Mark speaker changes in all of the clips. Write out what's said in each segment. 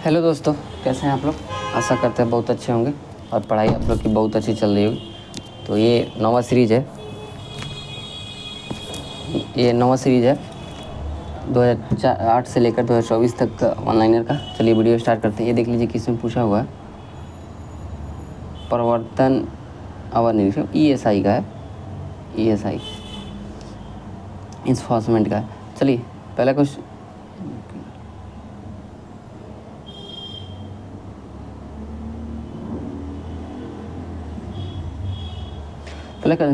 Speaker 1: Hello दोस्तों, कैसे हैं आप लोग। आशा करते हैं बहुत अच्छे होंगे और पढ़ाई आप लोग की बहुत अच्छी चल रही होगी। तो ये नवा सीरीज़ है 2008 से लेकर 2024 तक का ऑनलाइनर का। चलिए वीडियो स्टार्ट करते हैं। ये देख लीजिए किसमें पूछा हुआ है, प्रवर्तन अवर निरीक्षण ESI का है, ESI इन्फोर्समेंट का है। चलिए पहला कुछ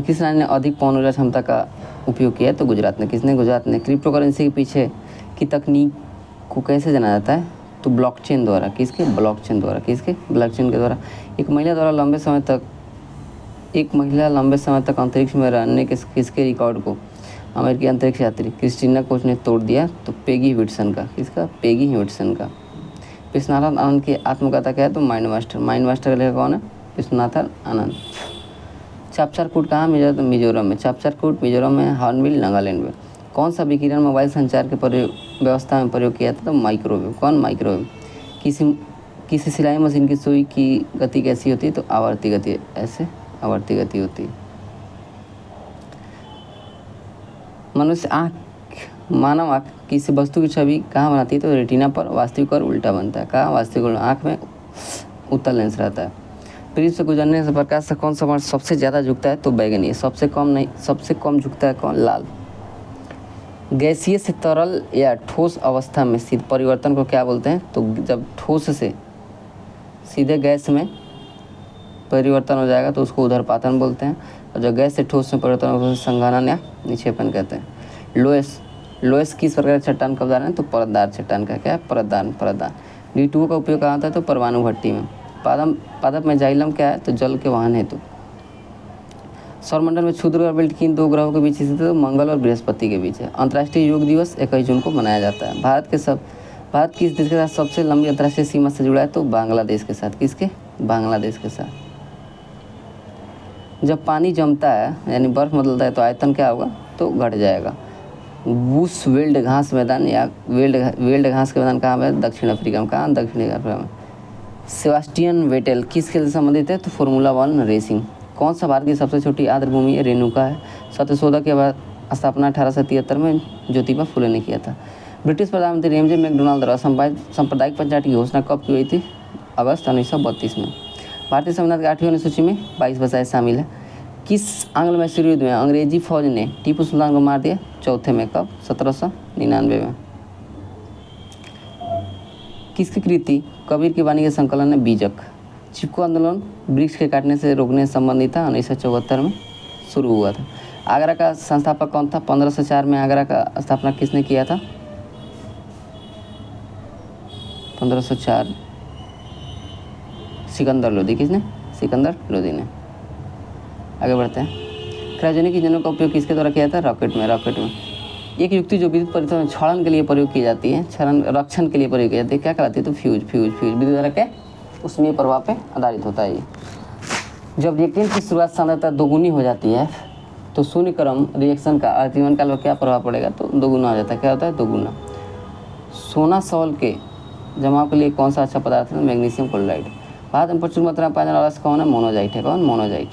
Speaker 1: किस राज्य ने अधिक पवन ऊर्जा क्षमता का उपयोग किया है? तो गुजरात ने। किसने? गुजरात ने। क्रिप्टो करेंसी के पीछे की तकनीक को कैसे जाना जाता है? तो ब्लॉकचेन द्वारा। किसके? ब्लॉकचेन द्वारा। किसके? ब्लॉकचेन के द्वारा। एक महिला लंबे समय तक अंतरिक्ष में रहने के किसके रिकॉर्ड को अमेरिकी अंतरिक्ष यात्री क्रिस्टीना कोच ने तोड़ दिया? तो पेगी ह्यूडसन का। किसका? पेगी ह्यूडसन का। विश्वनाथन आनंद की आत्मकथा क्या है? तो माइंड मास्टर का लेखक कौन है? विश्वनाथन आनंद। चापचारकूट कहाँ? मिजोरम में। चापचारकूट मिजोरम में, हॉर्नबिल नागालैंड में। कौन सा विकिरण मोबाइल संचार के व्यवस्था में प्रयोग किया था? तो माइक्रोवेव। कौन? माइक्रोवेव। किसी सिलाई मशीन की सुई की गति कैसी होती है? तो आवर्ती गति। ऐसे आवर्ती गति होती है। मानव आँख किसी वस्तु की छवि कहाँ बनाती है? तो रेटिना पर। वास्तविक और उल्टा बनता है। कहाँ? वास्तविक। आँख में उत्तल लेंस रहता है। प्रिज्म से गुजरने से प्रकाश से कौन सा वर्ण सबसे ज़्यादा झुकता है? तो बैगनी। सबसे कम झुकता है कौन? लाल। गैसीय से तरल या ठोस अवस्था में सीधे परिवर्तन को क्या बोलते हैं? तो जब ठोस से सीधे गैस में परिवर्तन हो जाएगा तो उसको ऊर्ध्वपातन बोलते हैं, और जब गैस से ठोस में परिवर्तन होगा तो संघनन या निक्षेपण कहते हैं। लोएस किस प्रकार का चट्टान का उदाहरण है? तो परतदार चट्टान का। क्या है? परतदार। D2O का उपयोग कहाँ होता है? तो परमाणु भट्टी में। पादप में जाइलम क्या है? तो जल के वाहन हेतु। सौरमंडल में क्षुद्र और बेल्ट किन दो ग्रहों के बीच स्थित है? तो मंगल और बृहस्पति के बीच है। अंतर्राष्ट्रीय योग दिवस 21 जून को मनाया जाता है। भारत किस देश के साथ सबसे लंबी अंतर्राष्ट्रीय सीमा से जुड़ा है? तो बांग्लादेश के साथ। किसके? बांग्लादेश के साथ। जब पानी जमता है यानी बर्फ बदलता है तो आयतन क्या होगा? तो घट जाएगा। बुश वेल्ड घास मैदान या वेल्ड घास के मैदान कहाँ है? दक्षिण अफ्रीका में। कहाँ? दक्षिण अफ्रीका में। सेबास्टियन वेटेल किस खेल से संबंधित है? तो फार्मूला 1 रेसिंग। कौन सा भारत की सबसे छोटी आर्द्रभूमि है? रेणुका है। सत्यशोधक के बाद स्थापना 1873 में ज्योतिबा फुले ने किया था। ब्रिटिश प्रधानमंत्री रेमजे मैकडोनाल्ड द्वारा सांप्रदायिक पंचायत की घोषणा कब की हुई थी? अगस्त 1932 में। भारतीय संविधान की 8वीं अनुसूची में 22 भाषाएं शामिल है। किस आंग्ल मैसूर युद्ध में अंग्रेजी फौज ने टीपू सुल्तान को मार दिया? चौथे में। कब? 1799 में। किसकी कृति कबीर की वाणी के संकलन है? बीजक। चिपको आंदोलन वृक्ष के काटने से रोकने से संबंधित था, 1974 में शुरू हुआ था। आगरा का संस्थापक कौन था? 1504 में आगरा का स्थापना किसने किया था? 1504 सिकंदर लोदी। किसने? सिकंदर लोदी ने। आगे बढ़ते हैं। क्रायोजेनिक इंजनों का उपयोग किसके द्वारा किया था? रॉकेट में। एक युक्ति जो विद्युत परिपथ में क्षरण के लिए प्रयोग की जाती है, रक्षण के लिए प्रयोग की जाती है, क्या कहलाती है? तो फ्यूज। विद्युत धारा क्या? उसमें प्रभाव पे आधारित होता है ये। जब रिएक्टेंट की शुरुआत सांद्रता दोगुनी हो जाती है तो शून्य क्रम रिएक्शन का आजीवन काल पर क्या प्रभाव पड़ेगा? तो दोगुना हो जाता है। क्या होता है? दोगुना। सोना सॉल्ट के जमाव के लिए कौन सा अच्छा पदार्थ है? Magnesium chloride. भारत में प्रचुर मात्रा में पाया जाने वाला कौन है? मोनोजाइट है। कौन? मोनोजाइट।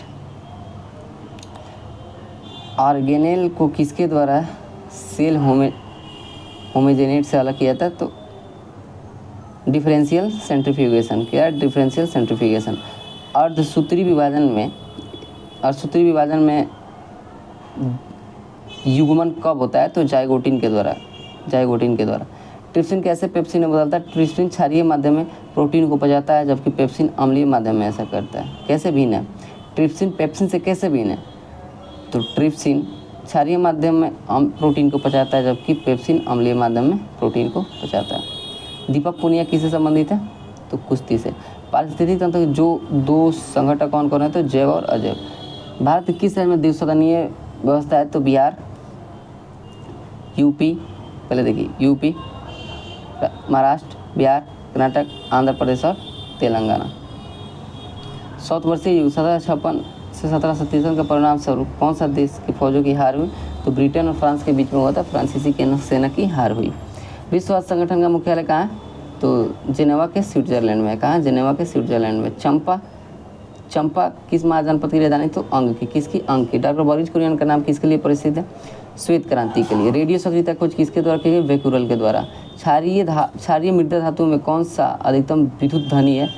Speaker 1: ऑर्गेनेल को किसके द्वारा सेल होमोजेनेट से अलग किया था? तो डिफरेंशियल सेंट्रीफ्यूगेशन। क्या? Differential centrifugation. अर्धसूत्री विभाजन में युग्मन कब होता है? तो जाइगोटिन के द्वारा। ट्रिप्सिन कैसे पेप्सिन में बदलता है? ट्रिप्सिन क्षारीय माध्यम में प्रोटीन को पचाता है जबकि पेप्सिन अम्लीय माध्यम में ऐसा करता है। कैसे भिन्न है ट्रिप्सिन? पेप्सिन से कैसे भिन्न है? तो ट्रिप्सिन क्षारीय माध्यम में प्रोटीन को पचाता है जबकि पेप्सिन अम्लीय माध्यम में प्रोटीन को पचाता है। दीपक पुनिया किससे संबंधित है? तो कुश्ती से। पारिस्थितिक तंत्र के जो दो संगठक कौन है? तो जैव और अजैव। भारत के किस राज्य में द्विसदनीय व्यवस्था है? तो बिहार, यूपी, पहले देखिए यूपी, महाराष्ट्र, बिहार, कर्नाटक, आंध्र प्रदेश और तेलंगाना। 100 वर्षीय युद्ध 1756 से 1773 के परिणाम स्वरूप कौन सा देश की फौजों की हार हुई? तो ब्रिटेन और फ्रांस के बीच में हुआ था। फ्रांसीसी सेना की हार हुई। विश्व स्वास्थ्य संगठन का मुख्यालय कहाँ है? तो जेनेवा के स्विट्जरलैंड में। कहाँ? जेनेवा के स्विट्जरलैंड में। चंपा किस महाजनपद की राजधानी? तो अंग की। किसकी? अंग की। डॉक्टर बोरिस कुरियन का नाम किसके लिए प्रसिद्ध है? श्वेत क्रांति के लिए। रेडियो सक्रियता खोज किसके द्वारा की गई? बेकुरल के द्वारा। क्षारीय मृदा धातु में कौन सा अधिकतम विद्युत धनी है?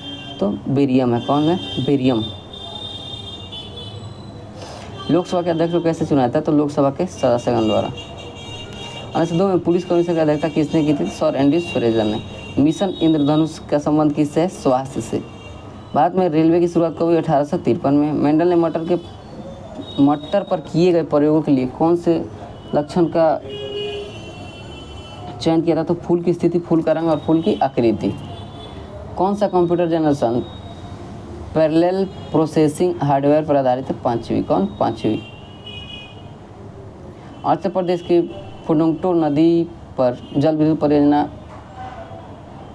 Speaker 1: तो बेरियम है। कौन है? बेरियम। लोकसभा के अध्यक्ष को कैसे चुना जाता है? तो लोकसभा के सदस्यगण द्वारा। 1902 में पुलिस कमिश्नर की अध्यक्षता किसने की थी? सर एंड्रयूज फ्रेजर ने। मिशन इंद्रधनुष का संबंध किससे है? स्वास्थ्य से। भारत में रेलवे की शुरुआत कब हुई? 1853 में। मेंडल ने मटर पर किए गए प्रयोगों के लिए कौन से लक्षण का चयन किया था? तो फूल की स्थिति, फूल का रंग और फूल की आकृति। कौन सा computer generation parallel processing hardware पर आधारित है? पांचवी। कौन? पांचवी। अरुणाचल प्रदेश की फुडुंगटो नदी पर जल विद्युत परियोजना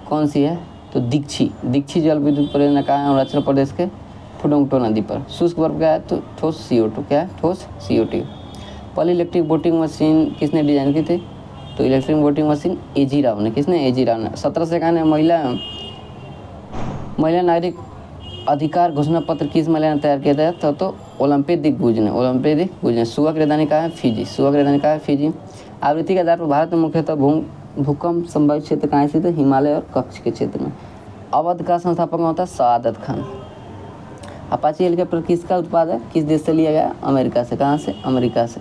Speaker 1: कौन सी है? तो दीक्षी जल विद्युत परियोजना कहाँ है? अरुणाचल प्रदेश के फुडुंगटो नदी पर। शुष्क बर्फ क्या है? तो ठोस CO2। क्या है? ठोस CO2। पहली इलेक्ट्रिक वोटिंग मशीन किसने डिजाइन की थी? तो electric voting machine AG Rao ने। किसने? AG राव ने। 1751 में महिला नागरिक अधिकार घोषणा पत्र किस महिला ने तैयार किया था? तो ओलंपिक दिग्गुज ने। सुगा की राजधानी कहाँ है? फिजी। आवृत्ति के आधार पर भारत में मुख्यतः भूकंप संभावित क्षेत्र कहाँ स्थित है? हिमालय और कच्छ के क्षेत्र में। अवध का संस्थापक होता है सआदत खान। अपाची हेलीकॉप्टर किसका उत्पाद है? किस देश से लिया गया? अमेरिका से। कहाँ से? अमेरिका से।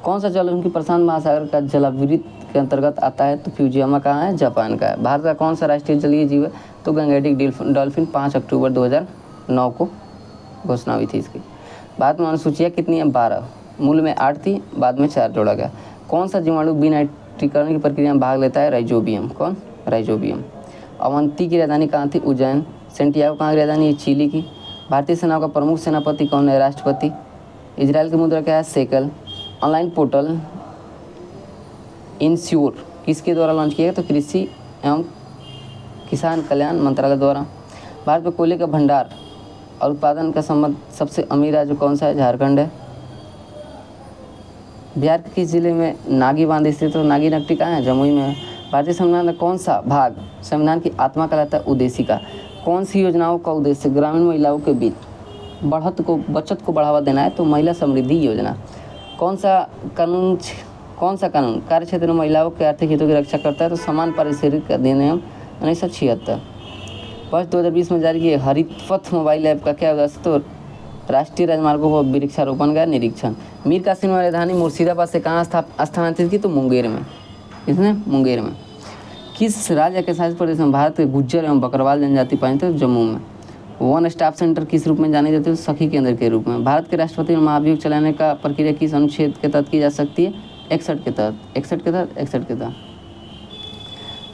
Speaker 1: कौन सा जल उनकी प्रशांत महासागर का जलावृत के अंतर्गत आता है? तो फ्यूजियामा कहाँ है? जापान का है। भारत का कौन सा राष्ट्रीय जलीय जीव है? तो गंगेटिक डॉल्फिन। 5 अक्टूबर 2009 को घोषणा हुई थी इसकी। भारत में अनुसूचियाँ कितनी है? 12। मूल में 8 थी, बाद में 4 जोड़ा गया। कौन सा जीवाणु विनाइट्रीकरण की प्रक्रिया में भाग लेता है? राइजोबियम। कौन? राइजोबियम। अवंती की राजधानी कहाँ थी? उज्जैन। सेंटियागो कहाँ की राजधानी है? चिली की। भारतीय सेना का प्रमुख सेनापति कौन है? राष्ट्रपति। इजराइल की मुद्रा क्या है? शेकल। ऑनलाइन पोर्टल इंश्योर किसके द्वारा लॉन्च किया गया? तो कृषि एवं किसान कल्याण मंत्रालय द्वारा। भारत में कोयले का भंडार और उत्पादन का संबंध सबसे अमीर राज्य कौन सा है? झारखंड है। बिहार के किस जिले में नागी बांध स्थित? तो नागी नगरी कहाँ है? जमुई में है। भारतीय संविधान का कौन सा भाग संविधान की आत्मा कहलाता है? उद्देशिका। कौन सी योजनाओं का उद्देश्य ग्रामीण महिलाओं के बीच बचत को बढ़ावा देना है? तो महिला समृद्धि योजना। कौन सा कानून कार्य क्षेत्र में महिलाओं के आर्थिक हितों की रक्षा करता है? तो समान पारिश्रमिक अधिनियम 1976। वर्ष 2020 में जारी किए हरित पथ मोबाइल ऐप का क्या उद्देश्य? तो राष्ट्रीय राजमार्गों पर वृक्षारोपण का निरीक्षण। मीर कासिम ने राजधानी मुर्शिदाबाद से कहाँ स्थानांतरित की? तो मुंगेर में। इसने मुंगेर में। किस राज्य के शासित प्रदेश में भारत के गुज्जर एवं बकरवाल जनजाति पाई? तो जम्मू में। वन स्टॉप सेंटर किस रूप में जाने जाते हैं? सखी केंद्र के रूप में। भारत के राष्ट्रपति में महाभियोग चलाने का प्रक्रिया किस अनुच्छेद के तहत की जा सकती है? 61 के तहत।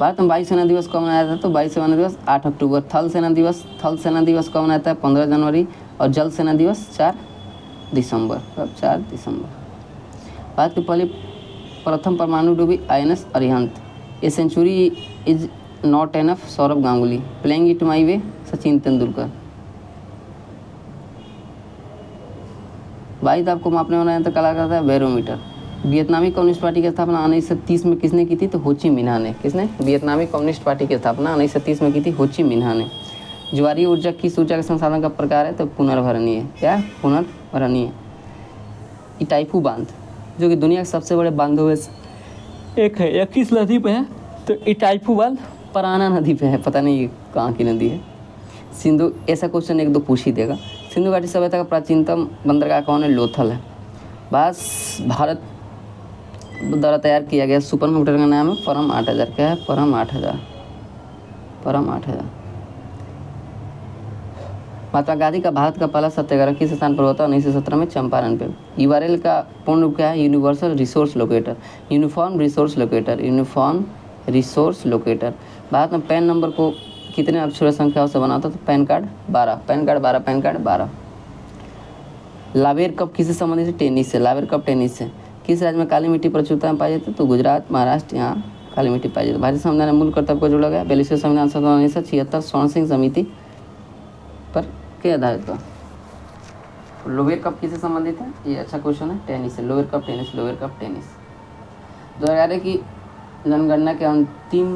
Speaker 1: भारत में वायु सेना दिवस कब मनाया जाता है? तो वायु सेना दिवस 8 अक्टूबर। थल सेना दिवस कब मनाया जाता है? 15 जनवरी। और जल सेना दिवस 4 दिसंबर। कब? 4 दिसंबर। भारत की प्रथम परमाणु डूबी INS Arihant. A century is not enough. Saurav Ganguly. Playing it my way. Sachin Tendulkar. वायु दाब को मापने वाला यंत्र कहलाता है बैरोमीटर। वियतनामी कम्युनिस्ट पार्टी की स्थापना 1930 में किसने की थी? तो हो ची मिन्ह ने। किसने? वियतनामी कम्युनिस्ट पार्टी की स्थापना 1930 में की थी हो ची मिन्ह ने। ज्वारीय ऊर्जा किस ऊर्जा के संसाधन का प्रकार है? तो पुनर्भरणीय। क्या? पुनर्भरणीय। इटाइफू बांध जो कि दुनिया के सबसे बड़े बांधों में एक है, यह किस नदी पे है? तो इटाइफू बांध पराना नदी पे है। पता नहीं ये कहाँ की नदी है। सिंधु, ऐसा क्वेश्चन 1-2 पूछ ही देगा। सिंधु घाटी सभ्यता का प्राचीनतम बंदरगाह कौन है? लोथल है। भारत द्वारा तैयार किया गया सुपर कंप्यूटर का नाम है परम 8000। क्या है? परम 8000। महात्मा गांधी का भारत का पहला सत्याग्रह किस स्थान पर होता है? 1917 में चंपारण पे। URL का पूर्ण रूप क्या है? Universal resource locator. Uniform resource locator. Bharat में पैन नंबर को कितने अक्षर संख्याओं से बना होता है? तो पैन कार्ड 12। लावेर कप किससे संबंधित है? टेनिस से। लावेर कप टेनिस से। किस राज्य में काली मिट्टी प्रचुरता में पाई जाती है? तो गुजरात, महाराष्ट्र, यहाँ काली मिट्टी पाई जाती है। भारतीय संविधान में मूल कर्तव्य को जोड़ा गया 42वें संविधान संशोधन 1976 स्वर्ण सिंह समिति पर के आधारित पर। लोवेर कप किससे संबंधित है? ये अच्छा क्वेश्चन है। टेनिस से। Lower cup tennis. 2011 की जनगणना के अंतिम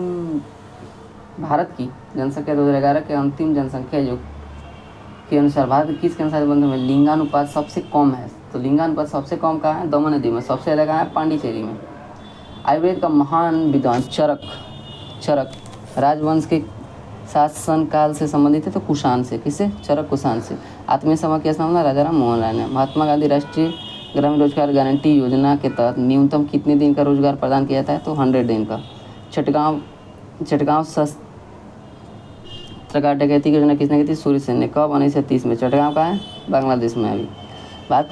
Speaker 1: भारत की जनसंख्या 2011 के अंतिम जनसंख्या योग के अनुसार भारत किस अनुसार बंधु में लिंगानुपात सबसे कम है? तो लिंगानुपात सबसे कम कहाँ है? दमन नदी में। सबसे ज़्यादा कहाँ है? पांडिचेरी में। आयुर्वेद का महान विद्वान चरक राजवंश के शासन काल से संबंधित है, तो कुषाण से। किससे? चरक कुषाण से। आत्मीय सभा की स्थापना राजा राम मोहन राय ने। महात्मा गांधी राष्ट्रीय ग्रामीण रोजगार गारंटी योजना के तहत न्यूनतम कितने दिन का रोजगार प्रदान किया जाता है? तो 100 दिन का। चटगांव शस्त्र डकैती की योजना किसने की थी? सूर्य सेन ने। कब? 1930 में। चटगांव का है? बांग्लादेश में। अभी भारत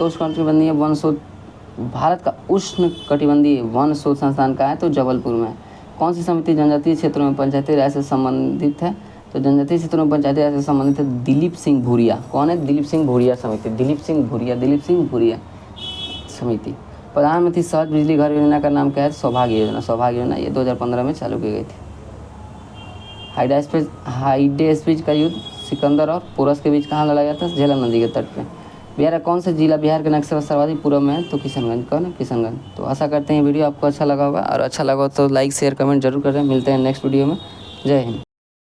Speaker 1: का उष्ण कटिबंधीय वन शोध संस्थान का है? तो जबलपुर में। कौन सी समिति जनजातीय क्षेत्रों में पंचायती राज से संबंधित है? तो जनजातीय क्षेत्रों में पंचायती राज से संबंधित है दिलीप सिंह भूरिया। कौन है? दिलीप सिंह भूरिया समिति। दिलीप सिंह भूरिया समिति। प्रधानमंत्री सहज बिजली घर योजना का नाम क्या है? सौभाग्य योजना। ये 2015 में चालू की गई थी। हाइडेस्पिज का युद्ध सिकंदर और पोरस के बीच कहाँ लड़ा गया था? झेलम नदी के तट पे। बिहार कौन सा जिला बिहार के नक्शे पर सर्वाधिक पूर्व में है? तो किशनगंज। कौन है? किशनगंज। तो आशा करते हैं वीडियो आपको अच्छा लगा होगा, और अच्छा लगा तो लाइक शेयर कमेंट जरूर करें। मिलते हैं नेक्स्ट वीडियो में। जय हिंद।